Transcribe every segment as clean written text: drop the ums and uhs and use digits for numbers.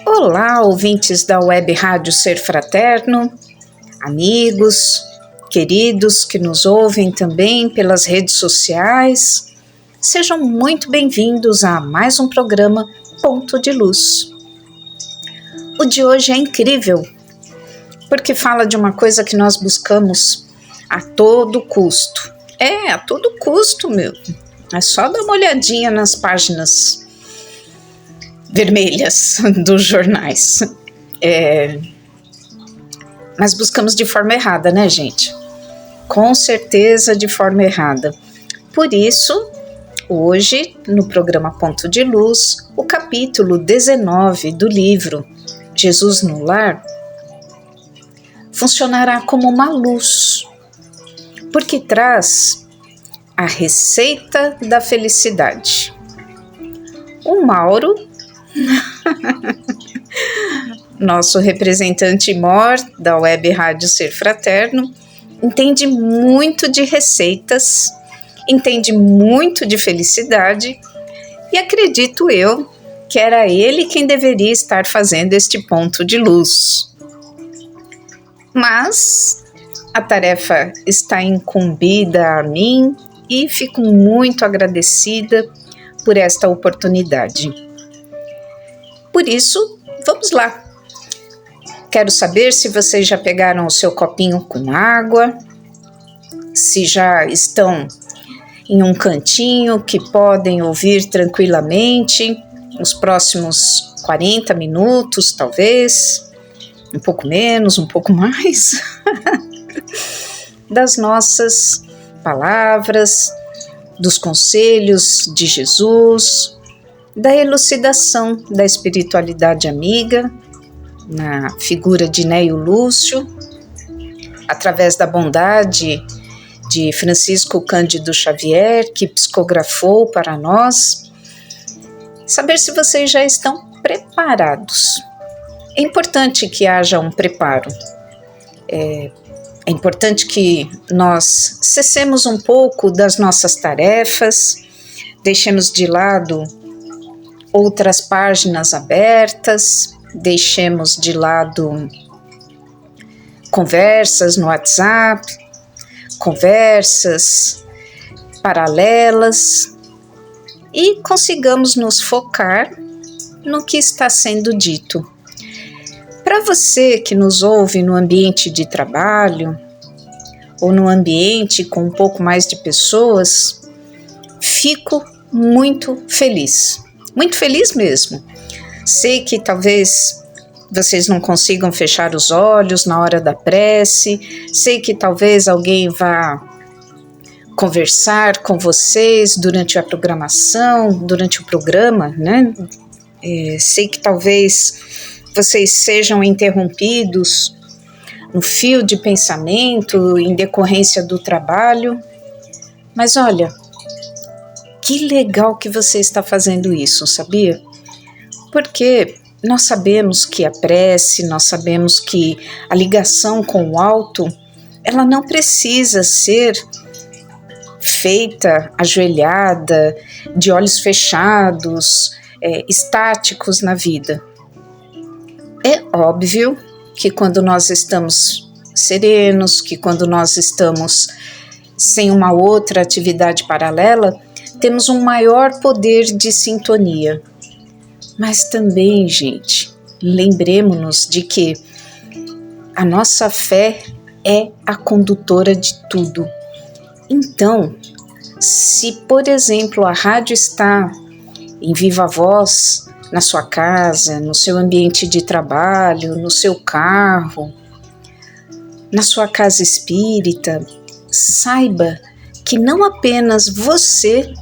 Olá, ouvintes da Web Rádio Ser Fraterno, amigos, queridos que nos ouvem também pelas redes sociais, sejam muito bem-vindos a mais um programa Ponto de Luz. O de hoje é incrível, porque fala de uma coisa que nós buscamos a todo custo. A todo custo, meu. É só dar uma olhadinha nas páginas vermelhas dos jornais. Mas buscamos de forma errada, né, gente? Com certeza de forma errada. Por isso, hoje, no programa Ponto de Luz, o capítulo 19 do livro Jesus no Lar funcionará como uma luz, porque traz a receita da felicidade. O Mauro, nosso representante mor da Web Rádio Ser Fraterno, entende muito de receitas, entende muito de felicidade e acredito eu que era ele quem deveria estar fazendo este ponto de luz. Mas a tarefa está incumbida a mim e fico muito agradecida por esta oportunidade. Por isso, vamos lá. Quero saber se vocês já pegaram o seu copinho com água, se já estão em um cantinho que podem ouvir tranquilamente nos próximos 40 minutos, talvez, um pouco menos, um pouco mais, das nossas palavras, dos conselhos de Jesus, da elucidação da espiritualidade amiga, na figura de Neio Lúcio, através da bondade de Francisco Cândido Xavier, que psicografou para nós, saber se vocês já estão preparados. É importante que haja um preparo. É importante que nós cessemos um pouco das nossas tarefas, deixemos de lado outras páginas abertas, deixemos de lado conversas no WhatsApp, conversas paralelas e consigamos nos focar no que está sendo dito. Para você que nos ouve no ambiente de trabalho ou no ambiente com um pouco mais de pessoas, fico muito feliz mesmo. Sei que talvez vocês não consigam fechar os olhos na hora da prece, sei que talvez alguém vá conversar com vocês durante a programação, durante o programa, né? Sei que talvez vocês sejam interrompidos no fio de pensamento em decorrência do trabalho, mas olha, que legal que você está fazendo isso, sabia? Porque nós sabemos que a prece, nós sabemos que a ligação com o alto, ela não precisa ser feita ajoelhada, de olhos fechados, estáticos na vida. É óbvio que quando nós estamos serenos, que quando nós estamos sem uma outra atividade paralela, temos um maior poder de sintonia. Mas também, gente, lembremos-nos de que a nossa fé é a condutora de tudo. Então, se, por exemplo, a rádio está em viva voz na sua casa, no seu ambiente de trabalho, no seu carro, na sua casa espírita, saiba que não apenas você,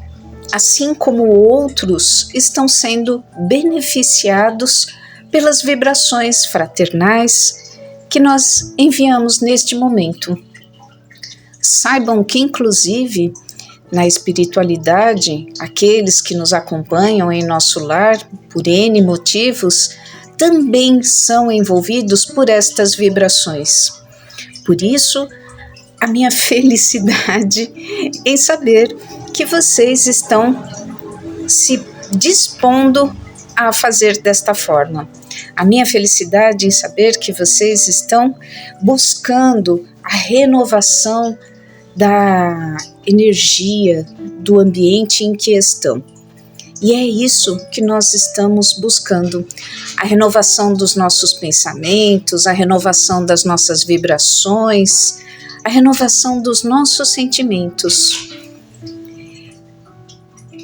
assim como outros, estão sendo beneficiados pelas vibrações fraternais que nós enviamos neste momento. Saibam que, inclusive, na espiritualidade, aqueles que nos acompanham em nosso lar, por N motivos, também são envolvidos por estas vibrações. Por isso, a minha felicidade em saber que vocês estão se dispondo a fazer desta forma. A minha felicidade em saber que vocês estão buscando a renovação da energia do ambiente em que estão. E é isso que nós estamos buscando, a renovação dos nossos pensamentos, a renovação das nossas vibrações, a renovação dos nossos sentimentos.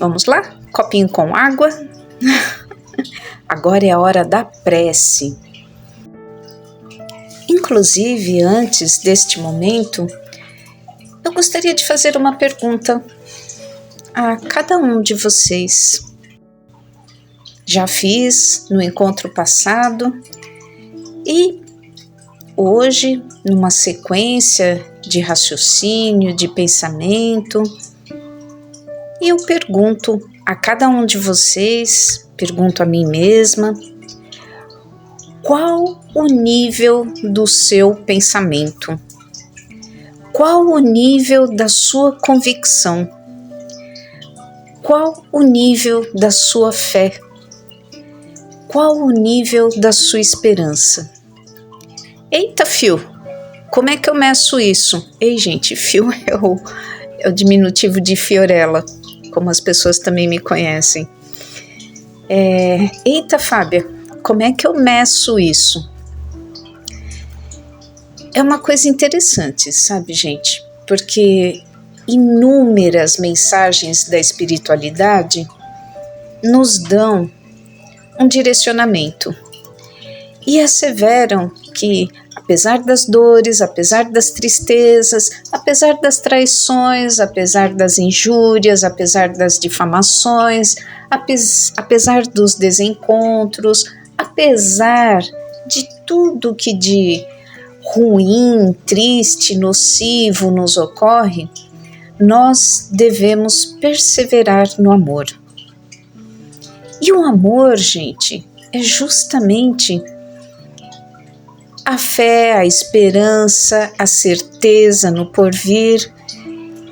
Vamos lá? Copinho com água. Agora é a hora da prece. Inclusive, antes deste momento, eu gostaria de fazer uma pergunta a cada um de vocês. Já fiz no encontro passado e hoje, numa sequência de raciocínio, de pensamento, eu pergunto a cada um de vocês, pergunto a mim mesma, qual o nível do seu pensamento? Qual o nível da sua convicção? Qual o nível da sua fé? Qual o nível da sua esperança? Eita, fio, como é que eu meço isso? Ei, gente, fio é o diminutivo de Fiorella, como as pessoas também me conhecem. Eita, Fábia, como é que eu meço isso? É uma coisa interessante, sabe, gente? Porque inúmeras mensagens da espiritualidade nos dão um direcionamento e asseveram que, apesar das dores, apesar das tristezas, apesar das traições, apesar das injúrias, apesar das difamações, apesar dos desencontros, apesar de tudo que de ruim, triste, nocivo nos ocorre, nós devemos perseverar no amor. E o amor, gente, é justamente a fé, a esperança, a certeza no porvir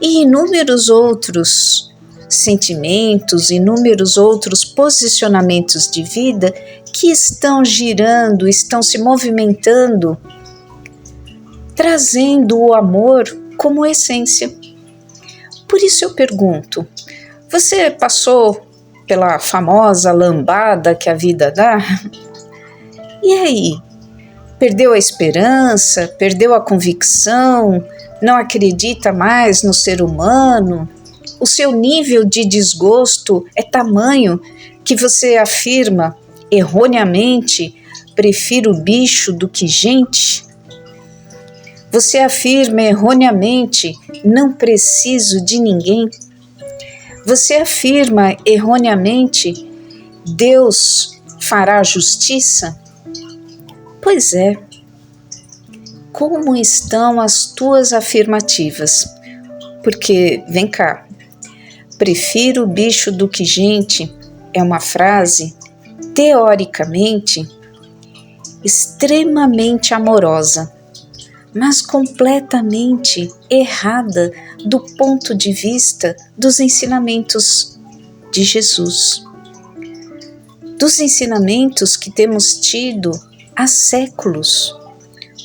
e inúmeros outros sentimentos, inúmeros outros posicionamentos de vida que estão girando, estão se movimentando, trazendo o amor como essência. Por isso eu pergunto, você passou pela famosa lambada que a vida dá? E aí? Perdeu a esperança? Perdeu a convicção? Não acredita mais no ser humano? O seu nível de desgosto é tamanho que você afirma erroneamente: prefiro bicho do que gente? Você afirma erroneamente: não preciso de ninguém? Você afirma erroneamente: Deus fará justiça? Pois é. Como estão as tuas afirmativas? Porque, vem cá, prefiro bicho do que gente é uma frase, teoricamente, extremamente amorosa, mas completamente errada do ponto de vista dos ensinamentos de Jesus. Dos ensinamentos que temos tido há séculos.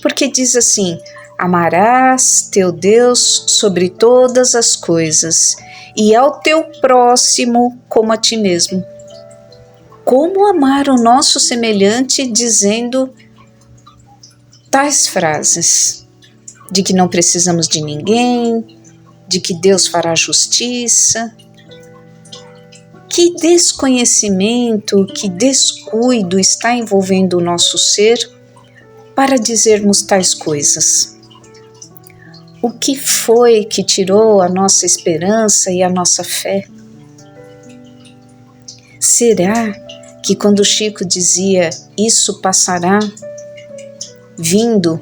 Porque diz assim: amarás teu Deus sobre todas as coisas e ao teu próximo como a ti mesmo. Como amar o nosso semelhante dizendo tais frases? De que não precisamos de ninguém, de que Deus fará justiça. Que desconhecimento, que descuido está envolvendo o nosso ser para dizermos tais coisas? O que foi que tirou a nossa esperança e a nossa fé? Será que quando Chico dizia isso passará, vindo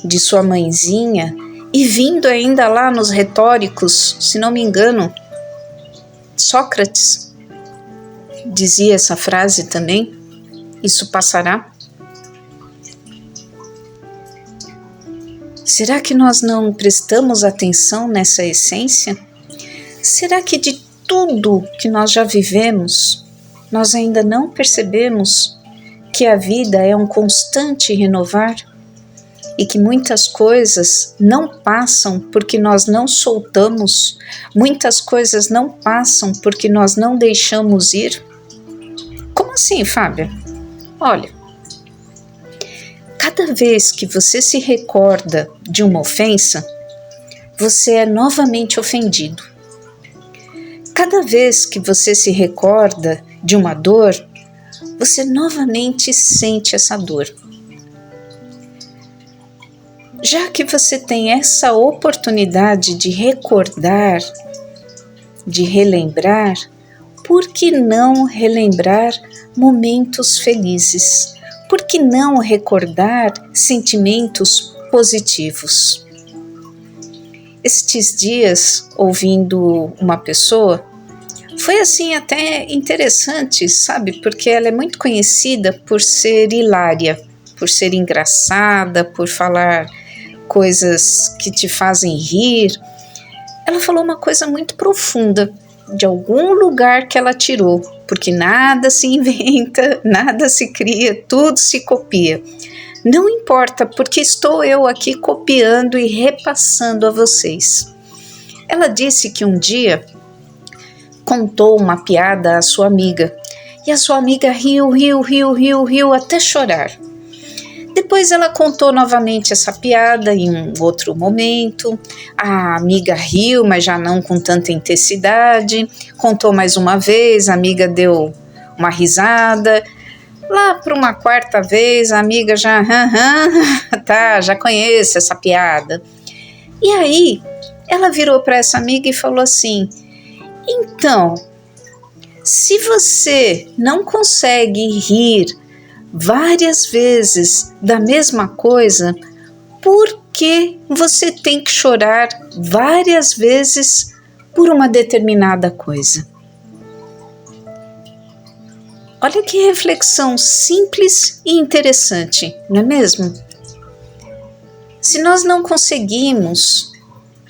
de sua mãezinha e vindo ainda lá nos retóricos, se não me engano, Sócrates dizia essa frase também, isso passará? Será que nós não prestamos atenção nessa essência? Será que de tudo que nós já vivemos, nós ainda não percebemos que a vida é um constante renovar? E que muitas coisas não passam porque nós não soltamos, muitas coisas não passam porque nós não deixamos ir? Como assim, Fábia? Olha, cada vez que você se recorda de uma ofensa, você é novamente ofendido. Cada vez que você se recorda de uma dor, você novamente sente essa dor. Já que você tem essa oportunidade de recordar, de relembrar, por que não relembrar momentos felizes? Por que não recordar sentimentos positivos? Estes dias, ouvindo uma pessoa, foi assim até interessante, sabe? Porque ela é muito conhecida por ser hilária, por ser engraçada, por falar coisas que te fazem rir. Ela falou uma coisa muito profunda, de algum lugar que ela tirou, porque nada se inventa, nada se cria, tudo se copia. Não importa, porque estou eu aqui copiando e repassando a vocês. Ela disse que um dia contou uma piada à sua amiga, e a sua amiga riu até chorar. Depois ela contou novamente essa piada em um outro momento. A amiga riu, mas já não com tanta intensidade. Contou mais uma vez, a amiga deu uma risada. Lá para uma quarta vez, a amiga já, já conheço essa piada. E aí, ela virou para essa amiga e falou assim: então, se você não consegue rir várias vezes da mesma coisa, por que você tem que chorar várias vezes por uma determinada coisa? Olha que reflexão simples e interessante, não é mesmo? Se nós não conseguimos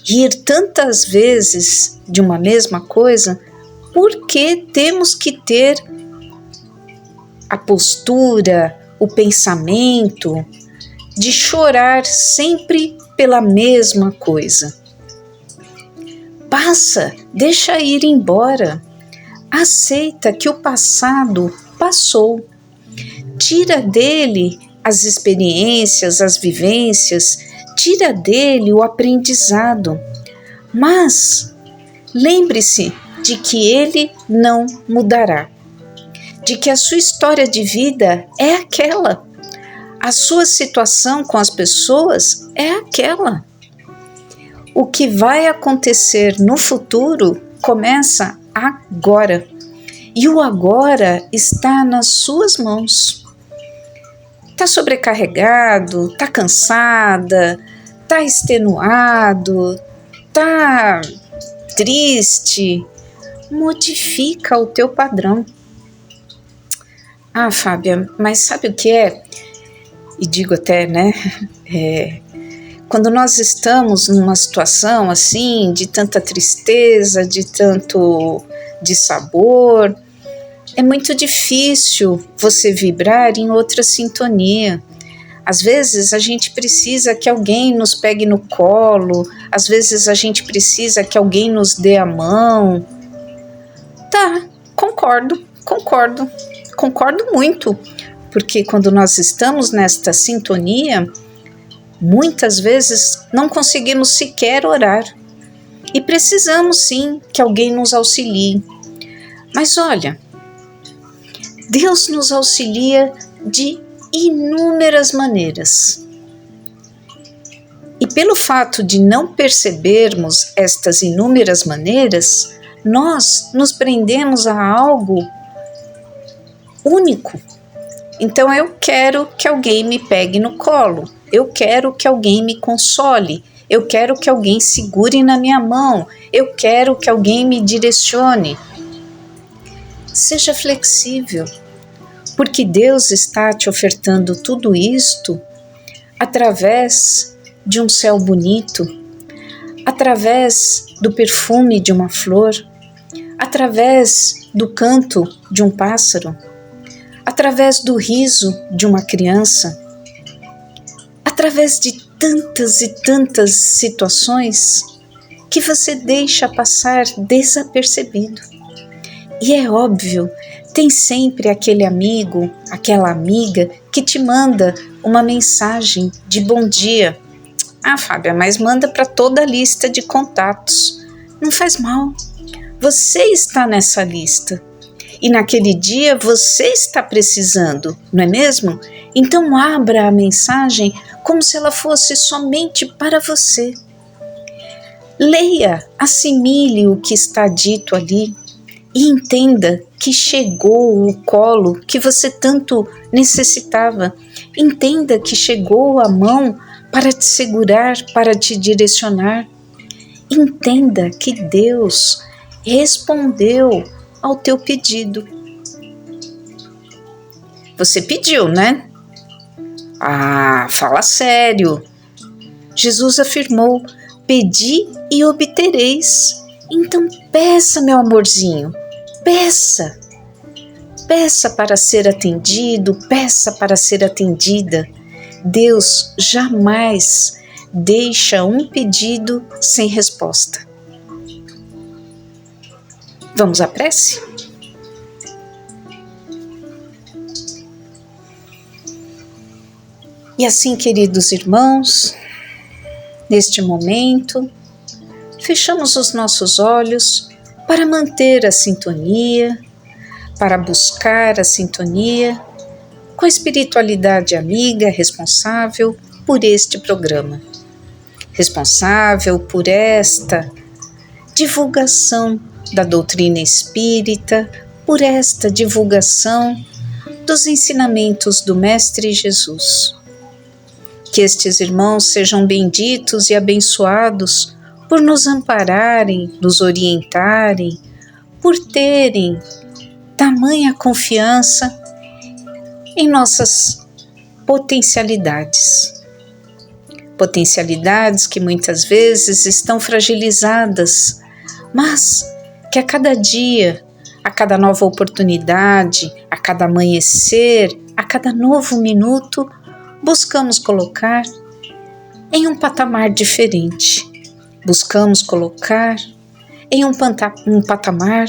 rir tantas vezes de uma mesma coisa, por que temos que ter a postura, o pensamento de chorar sempre pela mesma coisa? Passa, deixa ir embora. Aceita que o passado passou. Tira dele as experiências, as vivências, tira dele o aprendizado. Mas lembre-se de que ele não mudará. De que a sua história de vida é aquela, a sua situação com as pessoas é aquela. O que vai acontecer no futuro começa agora, e o agora está nas suas mãos. Está sobrecarregado, está cansada, está extenuado, está triste? Modifica o teu padrão. Ah, Fábia, mas sabe o que é? E digo até, né? Quando nós estamos numa situação assim, de tanta tristeza, de tanto dissabor, é muito difícil você vibrar em outra sintonia. Às vezes a gente precisa que alguém nos pegue no colo, às vezes a gente precisa que alguém nos dê a mão. Tá, concordo muito, porque quando nós estamos nesta sintonia, muitas vezes não conseguimos sequer orar e precisamos sim que alguém nos auxilie. Mas olha, Deus nos auxilia de inúmeras maneiras. E pelo fato de não percebermos estas inúmeras maneiras, nós nos prendemos a algo único. Então eu quero que alguém me pegue no colo, eu quero que alguém me console, eu quero que alguém segure na minha mão, eu quero que alguém me direcione. Seja flexível, porque Deus está te ofertando tudo isto através de um céu bonito, através do perfume de uma flor, através do canto de um pássaro, através do riso de uma criança, através de tantas e tantas situações que você deixa passar desapercebido. E é óbvio, tem sempre aquele amigo, aquela amiga que te manda uma mensagem de bom dia. Ah, Fábia, mas manda para toda a lista de contatos. Não faz mal. Você está nessa lista. E naquele dia você está precisando, não é mesmo? Então abra a mensagem como se ela fosse somente para você. Leia, assimile o que está dito ali e entenda que chegou o colo que você tanto necessitava. Entenda que chegou a mão para te segurar, para te direcionar. Entenda que Deus respondeu ao teu pedido. Você pediu, né? Ah, fala sério. Jesus afirmou: pedi e obtereis. Então peça, meu amorzinho, peça. Peça para ser atendido, peça para ser atendida. Deus jamais deixa um pedido sem resposta. Vamos à prece? E assim, queridos irmãos, neste momento, fechamos os nossos olhos para manter a sintonia, para buscar a sintonia com a espiritualidade amiga responsável por este programa, responsável por esta divulgação da doutrina espírita, por esta divulgação dos ensinamentos do Mestre Jesus. Que estes irmãos sejam benditos e abençoados por nos ampararem, nos orientarem, por terem tamanha confiança em nossas potencialidades. Potencialidades que muitas vezes estão fragilizadas, mas que a cada dia, a cada nova oportunidade, a cada amanhecer, a cada novo minuto, buscamos colocar em um patamar diferente. Buscamos colocar em um patamar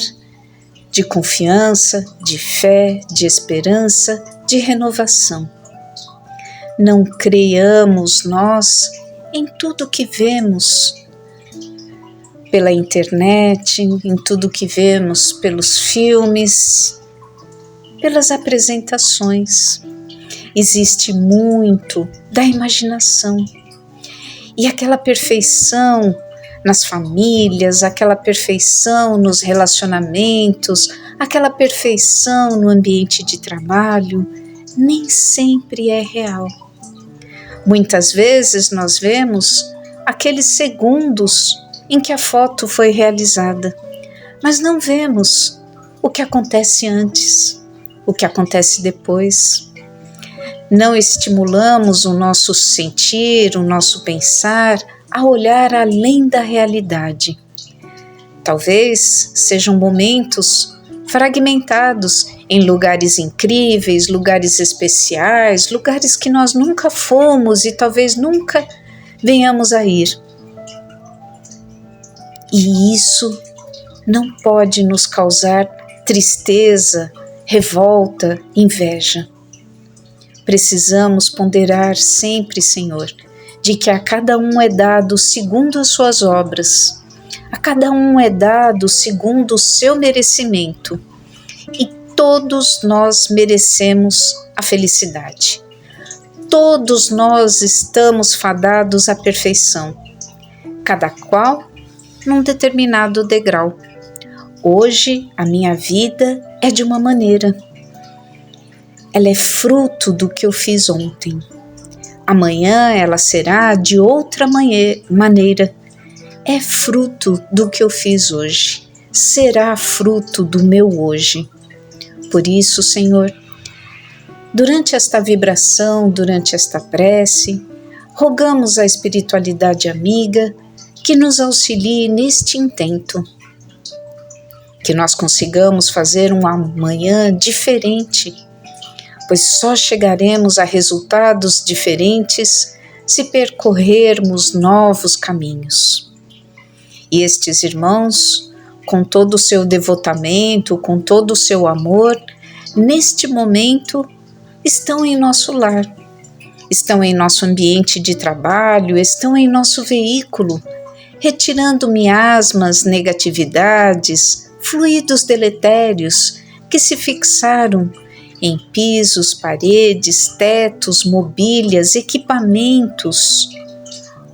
de confiança, de fé, de esperança, de renovação. Não creiamos nós em tudo que vemos pela internet, em tudo que vemos pelos filmes, pelas apresentações. Existe muito da imaginação. E aquela perfeição nas famílias, aquela perfeição nos relacionamentos, aquela perfeição no ambiente de trabalho, nem sempre é real. Muitas vezes nós vemos aqueles segundos em que a foto foi realizada, mas não vemos o que acontece antes, o que acontece depois. Não estimulamos o nosso sentir, o nosso pensar a olhar além da realidade. Talvez sejam momentos fragmentados em lugares incríveis, lugares especiais, lugares que nós nunca fomos e talvez nunca venhamos a ir. E isso não pode nos causar tristeza, revolta, inveja. Precisamos ponderar sempre, Senhor, de que a cada um é dado segundo as suas obras, a cada um é dado segundo o seu merecimento, e todos nós merecemos a felicidade. Todos nós estamos fadados à perfeição, cada qual num determinado degrau. Hoje a minha vida é de uma maneira. Ela é fruto do que eu fiz ontem. Amanhã ela será de outra maneira. É fruto do que eu fiz hoje. Será fruto do meu hoje. Por isso, Senhor, durante esta vibração, durante esta prece, rogamos à espiritualidade amiga que nos auxilie neste intento, que nós consigamos fazer um amanhã diferente, pois só chegaremos a resultados diferentes se percorrermos novos caminhos. E estes irmãos, com todo o seu devotamento, com todo o seu amor, neste momento estão em nosso lar, estão em nosso ambiente de trabalho, estão em nosso veículo, retirando miasmas, negatividades, fluidos deletérios que se fixaram em pisos, paredes, tetos, mobílias, equipamentos,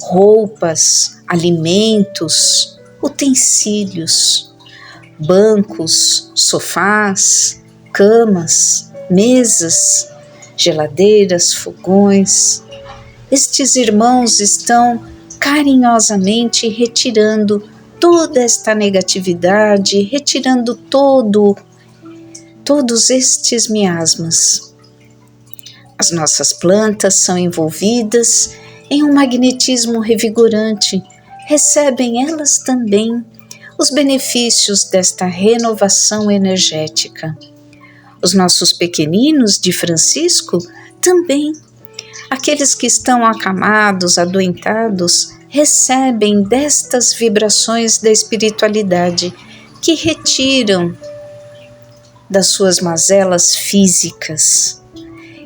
roupas, alimentos, utensílios, bancos, sofás, camas, mesas, geladeiras, fogões. Estes irmãos estão carinhosamente retirando toda esta negatividade, retirando todos estes miasmas. As nossas plantas são envolvidas em um magnetismo revigorante, recebem elas também os benefícios desta renovação energética. Os nossos pequeninos de Francisco também, aqueles que estão acamados, adoentados, recebem destas vibrações da espiritualidade que retiram das suas mazelas físicas.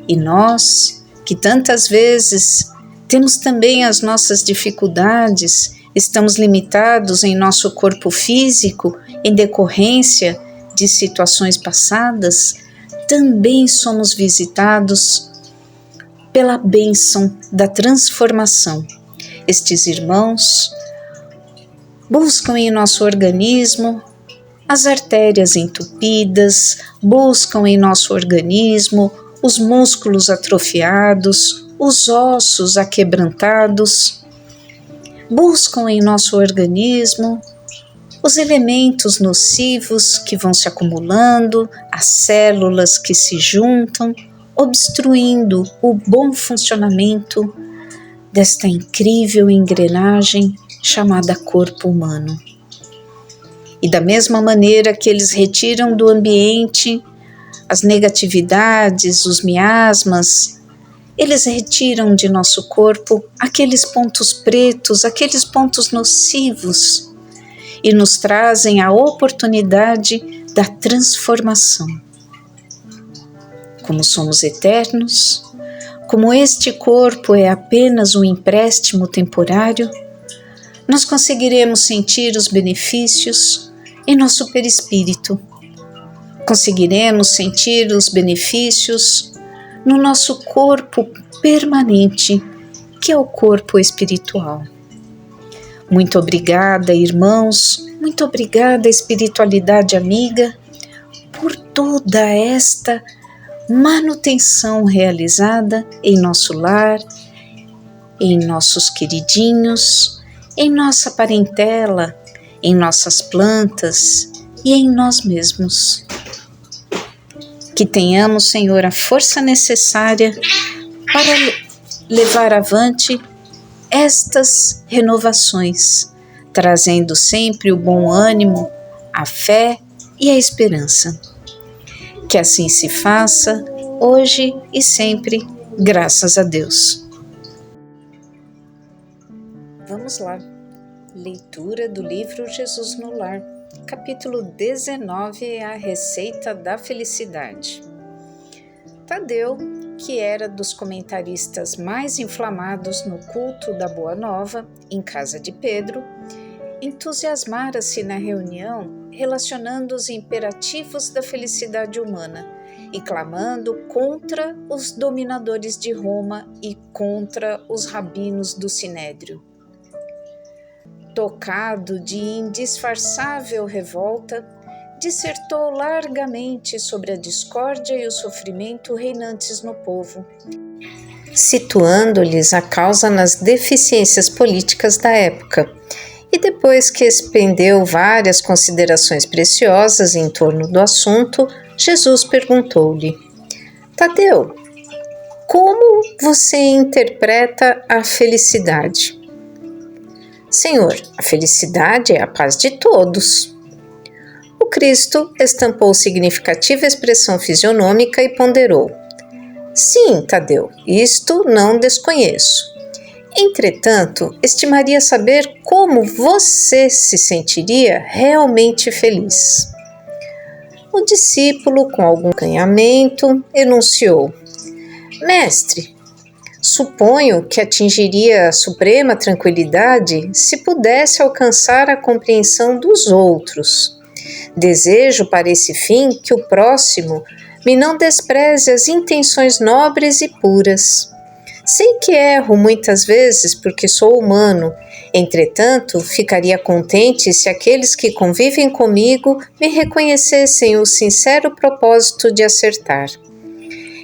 E nós, que tantas vezes temos também as nossas dificuldades, estamos limitados em nosso corpo físico em decorrência de situações passadas, também somos visitados pela bênção da transformação. Estes irmãos buscam em nosso organismo as artérias entupidas, buscam em nosso organismo os músculos atrofiados, os ossos aquebrantados, buscam em nosso organismo os elementos nocivos que vão se acumulando, as células que se juntam, obstruindo o bom funcionamento desta incrível engrenagem chamada corpo humano. E da mesma maneira que eles retiram do ambiente as negatividades, os miasmas, eles retiram de nosso corpo aqueles pontos pretos, aqueles pontos nocivos e nos trazem a oportunidade da transformação. Como somos eternos, como este corpo é apenas um empréstimo temporário, nós conseguiremos sentir os benefícios em nosso perispírito. Conseguiremos sentir os benefícios no nosso corpo permanente, que é o corpo espiritual. Muito obrigada, irmãos, muito obrigada, espiritualidade amiga, por toda esta manutenção realizada em nosso lar, em nossos queridinhos, em nossa parentela, em nossas plantas e em nós mesmos. Que tenhamos, Senhor, a força necessária para levar avante estas renovações, trazendo sempre o bom ânimo, a fé e a esperança. Que assim se faça, hoje e sempre, graças a Deus. Vamos lá. Leitura do livro Jesus no Lar, capítulo 19, é a receita da felicidade. Tadeu, que era dos comentaristas mais inflamados no culto da Boa Nova, em casa de Pedro, entusiasmara-se na reunião relacionando os imperativos da felicidade humana e clamando contra os dominadores de Roma e contra os rabinos do Sinédrio. Tocado de indisfarçável revolta, dissertou largamente sobre a discórdia e o sofrimento reinantes no povo, situando-lhes a causa nas deficiências políticas da época, e depois que expendeu várias considerações preciosas em torno do assunto, Jesus perguntou-lhe: Tadeu, Como você interpreta a felicidade? Senhor, a felicidade é a paz de todos. O Cristo estampou significativa expressão fisionômica e ponderou: sim, Tadeu, isto não desconheço. Entretanto, estimaria saber como você se sentiria realmente feliz. O discípulo, com algum acanhamento, enunciou: Mestre, suponho que atingiria a suprema tranquilidade se pudesse alcançar a compreensão dos outros. Desejo para esse fim que o próximo me não despreze as intenções nobres e puras. Sei que erro muitas vezes porque sou humano, entretanto, ficaria contente se aqueles que convivem comigo me reconhecessem o sincero propósito de acertar.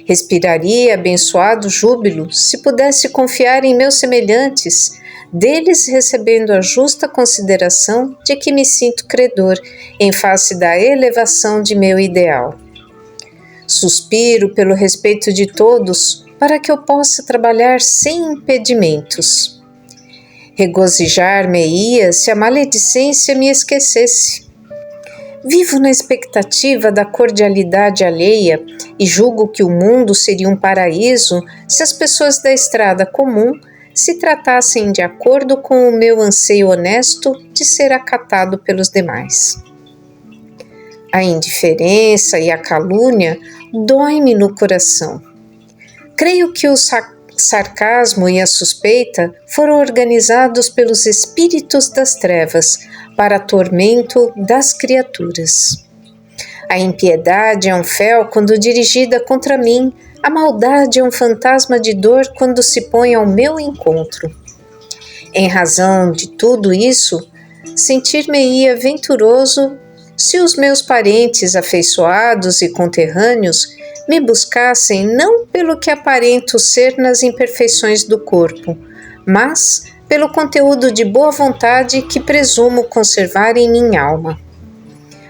Respiraria abençoado júbilo se pudesse confiar em meus semelhantes, deles recebendo a justa consideração de que me sinto credor em face da elevação de meu ideal. Suspiro pelo respeito de todos para que eu possa trabalhar sem impedimentos. Regozijar-me-ia se a maledicência me esquecesse. Vivo na expectativa da cordialidade alheia e julgo que o mundo seria um paraíso se as pessoas da estrada comum se tratassem de acordo com o meu anseio honesto de ser acatado pelos demais. A indiferença e a calúnia doem-me no coração. Creio que o sarcasmo e a suspeita foram organizados pelos espíritos das trevas para tormento das criaturas. A impiedade é um fel quando dirigida contra mim, a maldade é um fantasma de dor quando se põe ao meu encontro. Em razão de tudo isso, sentir-me-ia venturoso se os meus parentes afeiçoados e conterrâneos me buscassem não pelo que aparento ser nas imperfeições do corpo, mas pelo conteúdo de boa vontade que presumo conservar em minha alma.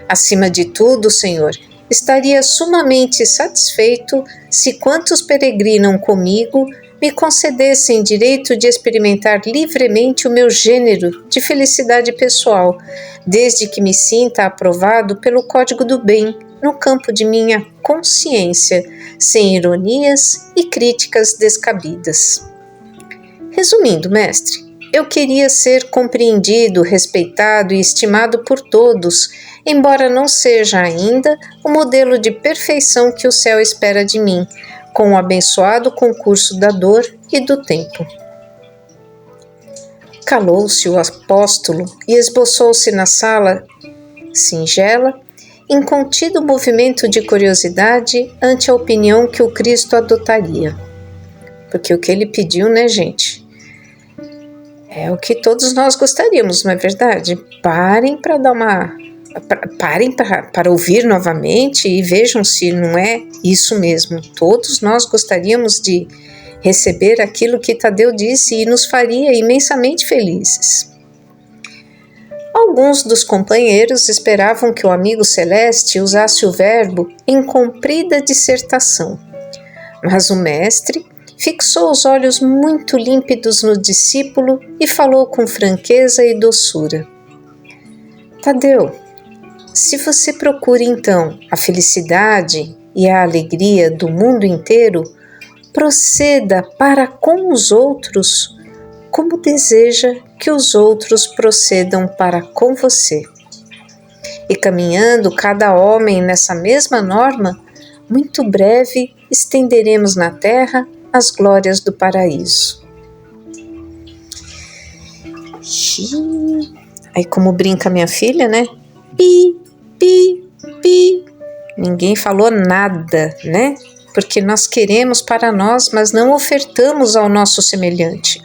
Acima de tudo, Senhor, estaria sumamente satisfeito se quantos peregrinam comigo me concedessem direito de experimentar livremente o meu gênero de felicidade pessoal, desde que me sinta aprovado pelo código do bem no campo de minha consciência, sem ironias e críticas descabidas. Resumindo, mestre, eu queria ser compreendido, respeitado e estimado por todos, embora não seja ainda o modelo de perfeição que o céu espera de mim, com o abençoado concurso da dor e do tempo. Calou-se o apóstolo e esboçou-se na sala singela, em contido movimento de curiosidade ante a opinião que o Cristo adotaria. Porque o que ele pediu, né, gente? É o que todos nós gostaríamos, não é verdade? Parem para ouvir novamente e vejam se não é isso mesmo. Todos nós gostaríamos de receber aquilo que Tadeu disse e nos faria imensamente felizes. Alguns dos companheiros esperavam que o amigo celeste usasse o verbo em comprida dissertação, mas o mestre fixou os olhos muito límpidos no discípulo e falou com franqueza e doçura. Tadeu, se você procura então a felicidade e a alegria do mundo inteiro, proceda para com os outros como deseja que os outros procedam para com você. E caminhando cada homem nessa mesma norma, muito breve estenderemos na terra as glórias do paraíso. Aí como brinca minha filha, né? Pi, pi, pi. Ninguém falou nada, né? Porque nós queremos para nós, mas não ofertamos ao nosso semelhante.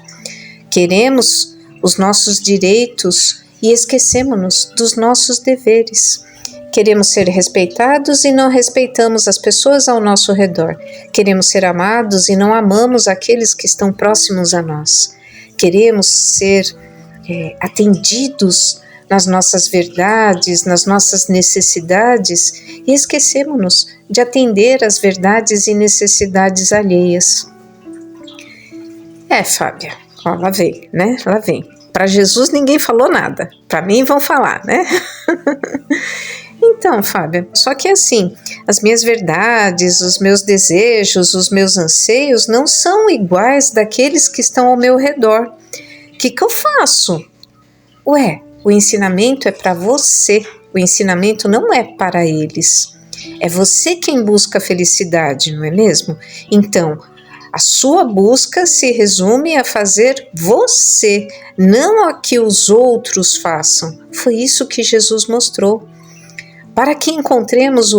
Queremos os nossos direitos e esquecemos-nos dos nossos deveres. Queremos ser respeitados e não respeitamos as pessoas ao nosso redor. Queremos ser amados e não amamos aqueles que estão próximos a nós. Queremos ser atendidos nas nossas verdades, nas nossas necessidades e esquecemos-nos de atender às verdades e necessidades alheias. Fábia, ó, lá vem, né? Lá vem. Para Jesus ninguém falou nada. Para mim vão falar, né? Então, Fábia, só que assim, as minhas verdades, os meus desejos, os meus anseios não são iguais daqueles que estão ao meu redor. O que eu faço? Ué, o ensinamento é para você. O ensinamento não é para eles. É você quem busca a felicidade, não é mesmo? Então, a sua busca se resume a fazer você, não a que os outros façam. Foi isso que Jesus mostrou. Para que encontremos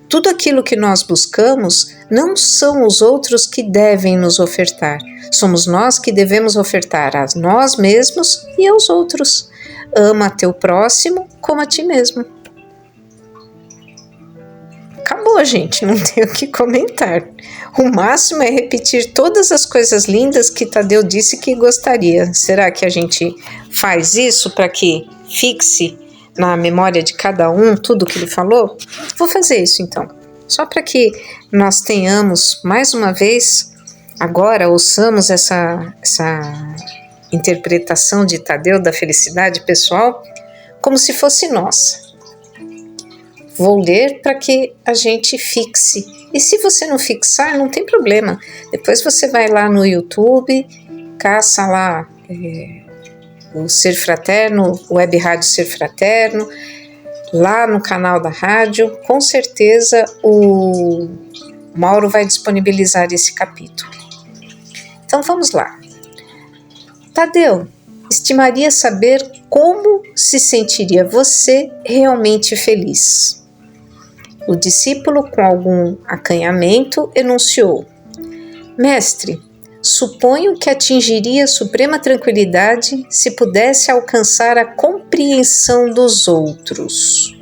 tudo aquilo que nós buscamos, não são os outros que devem nos ofertar. Somos nós que devemos ofertar a nós mesmos e aos outros. Ama teu próximo como a ti mesmo. Acabou, gente, não tenho o que comentar. O máximo é repetir todas as coisas lindas que Tadeu disse que gostaria. Será que a gente faz isso para que fixe na memória de cada um tudo que ele falou? Vou fazer isso então, só para que nós tenhamos, mais uma vez, agora ouçamos essa interpretação de Tadeu da felicidade pessoal como se fosse nossa. Vou ler para que a gente fixe. E se você não fixar, não tem problema. Depois você vai lá no YouTube, caça lá o Ser Fraterno, o Web Rádio Ser Fraterno, lá no canal da rádio. Com certeza o Mauro vai disponibilizar esse capítulo. Então vamos lá. Tadeu, estimaria saber como se sentiria você realmente feliz. O discípulo, com algum acanhamento, enunciou: Mestre, suponho que atingiria suprema tranquilidade se pudesse alcançar a compreensão dos outros.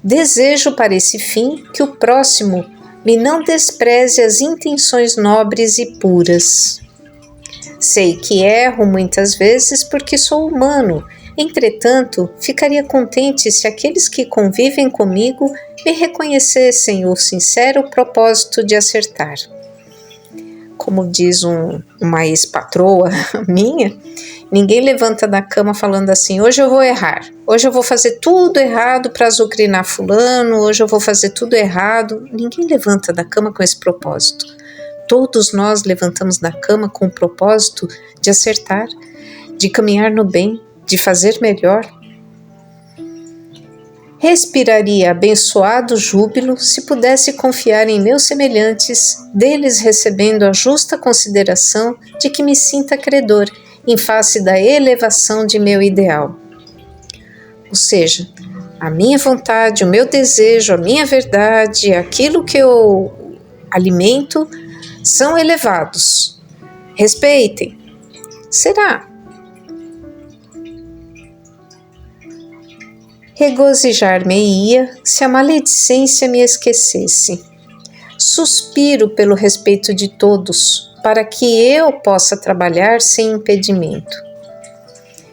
Desejo para esse fim que o próximo me não despreze as intenções nobres e puras. Sei que erro muitas vezes porque sou humano. Entretanto, ficaria contente se aqueles que convivem comigo me reconhecessem o sincero propósito de acertar. Como diz uma ex-patroa minha, ninguém levanta da cama falando assim: hoje eu vou errar, hoje eu vou fazer tudo errado para azucrinar fulano, hoje eu vou fazer tudo errado. Ninguém levanta da cama com esse propósito. Todos nós levantamos da cama com o propósito de acertar, de caminhar no bem, de fazer melhor. Respiraria abençoado júbilo se pudesse confiar em meus semelhantes, deles recebendo a justa consideração de que me sinta credor em face da elevação de meu ideal. Ou seja, a minha vontade, o meu desejo, a minha verdade, aquilo que eu alimento são elevados. Respeitem. Será? Regozijar-me-ia se a maledicência me esquecesse. Suspiro pelo respeito de todos, para que eu possa trabalhar sem impedimento.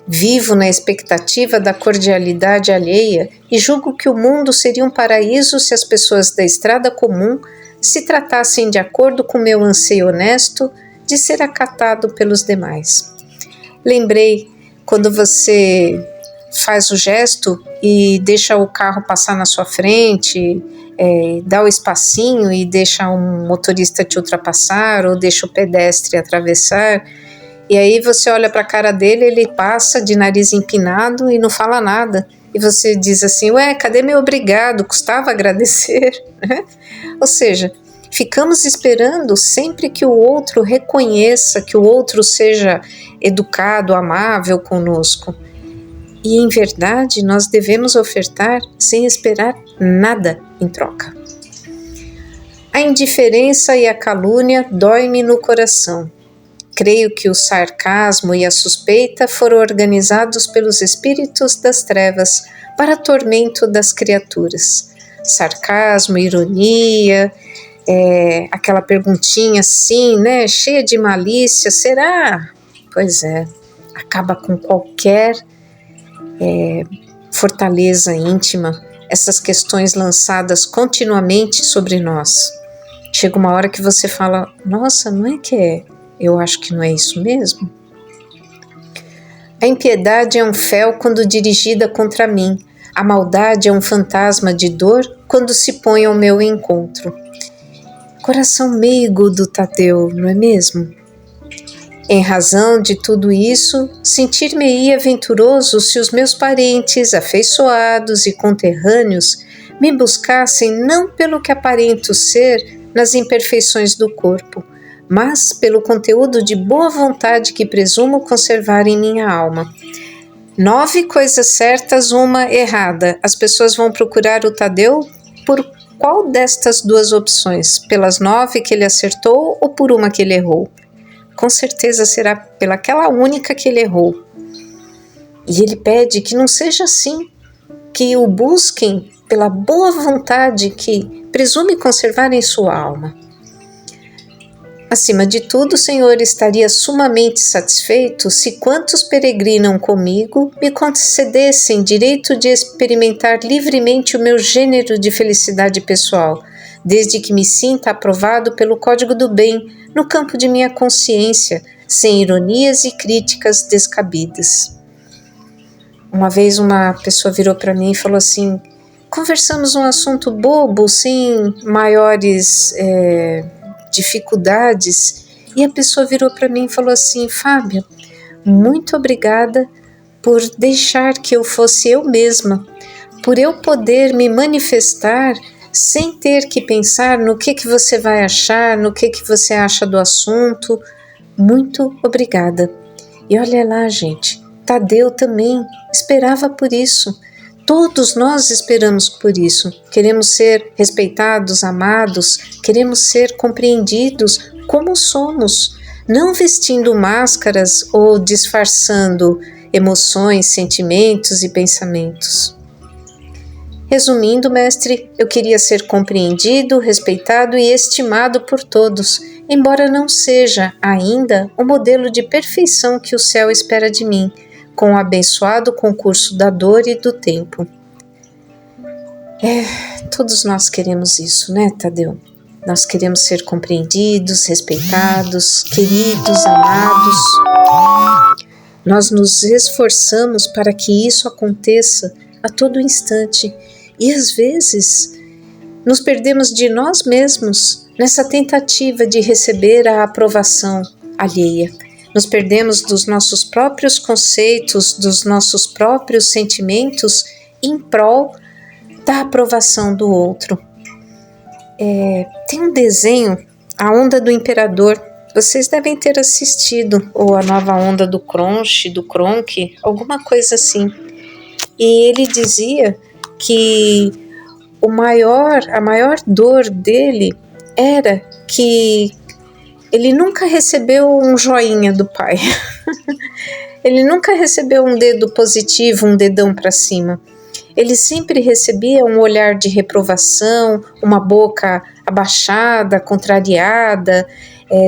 Vivo na expectativa da cordialidade alheia e julgo que o mundo seria um paraíso se as pessoas da estrada comum se tratassem de acordo com meu anseio honesto de ser acatado pelos demais. Lembrei quando você faz o gesto e deixa o carro passar na sua frente, dá o espacinho e deixa um motorista te ultrapassar ou deixa o pedestre atravessar, e aí você olha para a cara dele, ele passa de nariz empinado e não fala nada, e você diz assim: ué, cadê meu obrigado? Custava agradecer, né? Ou seja, ficamos esperando sempre que o outro reconheça, que o outro seja educado, amável conosco. E, em verdade, nós devemos ofertar sem esperar nada em troca. A indiferença e a calúnia dói-me no coração. Creio que o sarcasmo e a suspeita foram organizados pelos espíritos das trevas para tormento das criaturas. Sarcasmo, ironia, aquela perguntinha assim, né, cheia de malícia, será? Pois é, acaba com qualquer fortaleza íntima, essas questões lançadas continuamente sobre nós. Chega uma hora que você fala: nossa, não é que Eu acho que não é isso mesmo. A impiedade é um fel quando dirigida contra mim. A maldade é um fantasma de dor quando se põe ao meu encontro. Coração meigo do Tadeu, não é mesmo? Em razão de tudo isso, sentir-me-ia venturoso se os meus parentes, afeiçoados e conterrâneos me buscassem não pelo que aparento ser nas imperfeições do corpo, mas pelo conteúdo de boa vontade que presumo conservar em minha alma. 9 coisas certas, uma errada. As pessoas vão procurar o Tadeu por qual destas 2 opções? Pelas 9 que ele acertou ou por uma que ele errou? Com certeza será pelaquela única que ele errou. E ele pede que não seja assim, que o busquem pela boa vontade que presume conservar em sua alma. Acima de tudo, o Senhor estaria sumamente satisfeito se quantos peregrinam comigo me concedessem direito de experimentar livremente o meu gênero de felicidade pessoal, desde que me sinta aprovado pelo código do bem no campo de minha consciência, sem ironias e críticas descabidas. Uma vez uma pessoa virou para mim e falou assim: conversamos um assunto bobo, sem maiores dificuldades, e a pessoa virou para mim e falou assim: Fábia, muito obrigada por deixar que eu fosse eu mesma, por eu poder me manifestar sem ter que pensar no que você vai achar, no que você acha do assunto. Muito obrigada. E olha lá, gente, Tadeu também esperava por isso. Todos nós esperamos por isso. Queremos ser respeitados, amados, queremos ser compreendidos como somos, não vestindo máscaras ou disfarçando emoções, sentimentos e pensamentos. Resumindo, mestre, eu queria ser compreendido, respeitado e estimado por todos, embora não seja ainda o modelo de perfeição que o céu espera de mim, com o abençoado concurso da dor e do tempo. Todos nós queremos isso, né, Tadeu? Nós queremos ser compreendidos, respeitados, queridos, amados. Nós nos esforçamos para que isso aconteça a todo instante e às vezes nos perdemos de nós mesmos nessa tentativa de receber a aprovação alheia. Nos perdemos dos nossos próprios conceitos, dos nossos próprios sentimentos em prol da aprovação do outro. Tem um desenho, A Onda do Imperador. Vocês devem ter assistido, ou A Nova Onda do Kronk, alguma coisa assim. E ele dizia que a maior dor dele era que ele nunca recebeu um joinha do pai. Ele nunca recebeu um dedo positivo, um dedão para cima. Ele sempre recebia um olhar de reprovação, uma boca abaixada, contrariada,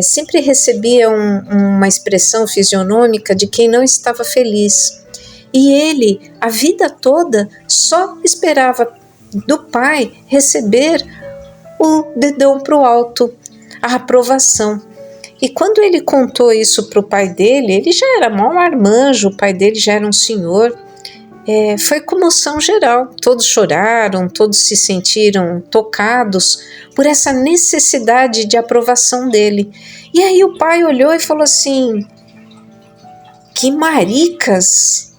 sempre recebia uma expressão fisionômica de quem não estava feliz. E ele, a vida toda, só esperava do pai receber o dedão para o alto, a aprovação. E quando ele contou isso para o pai dele, ele já era mó marmanjo, o pai dele já era um senhor. Foi comoção geral, todos choraram, todos se sentiram tocados por essa necessidade de aprovação dele. E aí o pai olhou e falou assim: que maricas!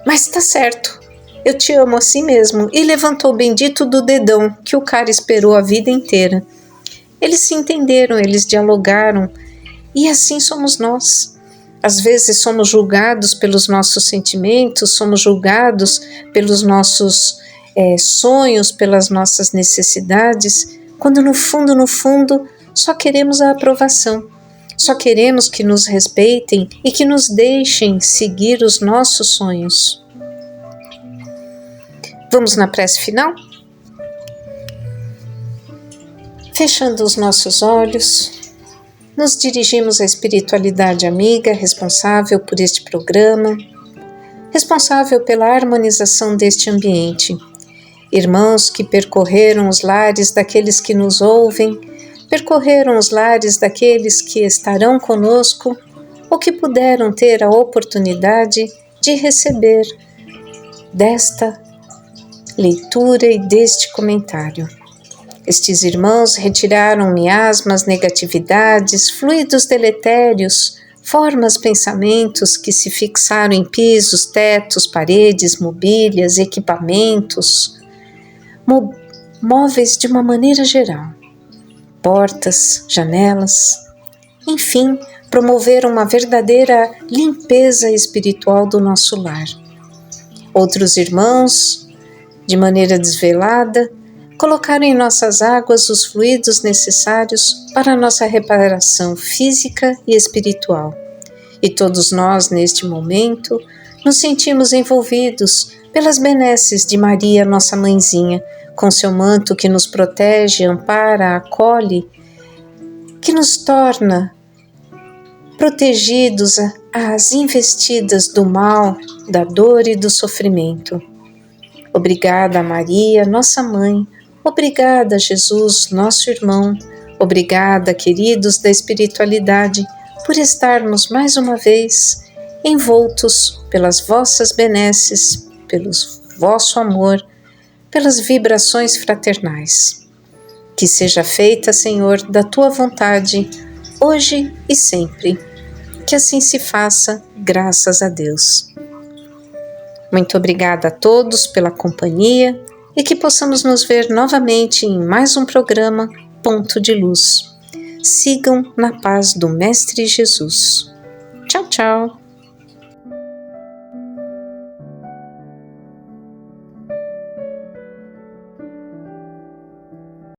Mas tá certo, eu te amo assim mesmo. E levantou o bendito do dedão que o cara esperou a vida inteira. Eles se entenderam, eles dialogaram, e assim somos nós. Às vezes somos julgados pelos nossos sentimentos, somos julgados pelos nossos sonhos, pelas nossas necessidades, quando no fundo, só queremos a aprovação. Só queremos que nos respeitem e que nos deixem seguir os nossos sonhos. Vamos na prece final? Fechando os nossos olhos, nos dirigimos à espiritualidade amiga responsável por este programa, responsável pela harmonização deste ambiente. Irmãos que percorreram os lares daqueles que nos ouvem, percorreram os lares daqueles que estarão conosco ou que puderam ter a oportunidade de receber desta leitura e deste comentário. Estes irmãos retiraram miasmas, negatividades, fluidos deletérios, formas, pensamentos que se fixaram em pisos, tetos, paredes, mobílias, equipamentos, móveis de uma maneira geral, portas, janelas, enfim, promoveram uma verdadeira limpeza espiritual do nosso lar. Outros irmãos, de maneira desvelada, colocaram em nossas águas os fluidos necessários para a nossa reparação física e espiritual. E todos nós, neste momento, nos sentimos envolvidos pelas benesses de Maria, nossa mãezinha, com seu manto que nos protege, ampara, acolhe, que nos torna protegidos às investidas do mal, da dor e do sofrimento. Obrigada, Maria, nossa mãe. Obrigada, Jesus, nosso irmão. Obrigada, queridos da espiritualidade, por estarmos mais uma vez envoltos pelas vossas benesses, pelo vosso amor, pelas vibrações fraternais. Que seja feita, Senhor, da tua vontade, hoje e sempre. Que assim se faça, graças a Deus. Muito obrigada a todos pela companhia e que possamos nos ver novamente em mais um programa Ponto de Luz. Sigam na paz do Mestre Jesus. Tchau, tchau!